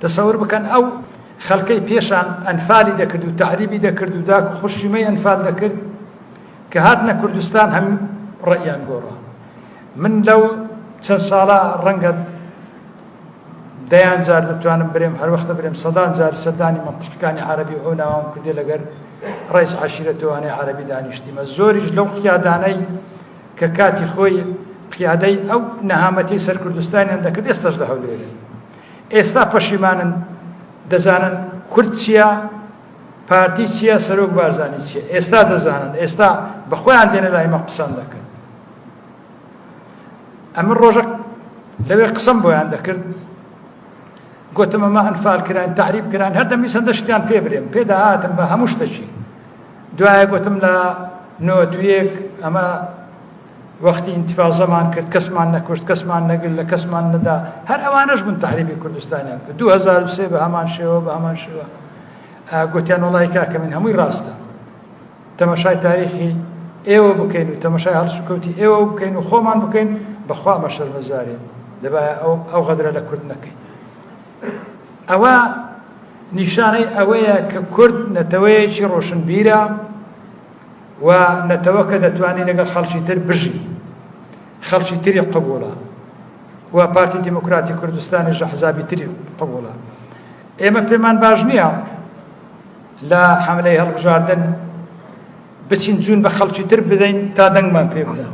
تصور بکەن ئەو خەڵکەی پێشان ئەنفالی دەکرد و تعریبی دەکرد و داک و خوشیمەی ئەنفال دەکرد کە هاتنە کوردستان هەم ڕەیان گۆڕا. من لەو چەند ساڵە ڕەنگە دەیان جار دەتوانم برێم هەر وەختە برێم سەدان جار سەردانی مەنتیقەکانی عەرەبی ئەو ناوام کردێ لەگەر ڕئیس عەشیرەتەوانەی عەرەبی دانیشتیمە. زۆریش لەو قیادانەی کە کاتی خۆی قیادەی ئەو نەهامەتی سەر کوردستانیان دەکرد ئێستاش لە هەولێرن. ئێستا پەشیمانن، دەزانن کورد چییە، پارتی چییە، سەرۆک بارزانی چییە. ئێستا دەزانن، ئێستا بە خۆیان دێنە لای مە قسەم دەکەن. ئەمن ڕۆژە لەوێ قسەم بۆیان دەکرد، گوتم ئەمە ئەنفال کران، تعریب کران، هەر دەمیسەندە شتیان پێ برێم، پێدا هاتم بە هەموو شتێکی. دوایە گوتم لە 91 ئەمە وەختی ئینتیفاضەمان کرد، کەسمان نەکوشت، کەسمان نەگرت، لە کەسمان نەدا، هەر ئەوانەش بوون تحریبی کوردستانیان کرد. 2003 بە هەمان شێوە بە هەمان شێوە گوتیان وڵای کاکە من هەمووی ڕاستە، تەمەشای تاریخی ئێوە بکەین و تەمەشای هەڵسوکەوتی ئێوە بکەین و خۆمان بکەین، بەخوا مە شەرمەزارین، دەبایە ئەو غەدرە لە کورد نەکەین. ئەوە نیشانەی ئەوەیە کە کورد نەتەوەیەکی ڕۆشنبیرە و نەتەوە کە دەتوانێت لەگەڵ خەڵکی تر بژی، خەڵکی تری قبوڵە و پارتی دیموکراتی کوردستانیش حزابی تری قبوڵە. ئێمە پێمان باش نییە لە حەملەی هەڵبژاردن بچین جوون بە خەڵکی تر بدەین تا دەنگمان پێ بدەن.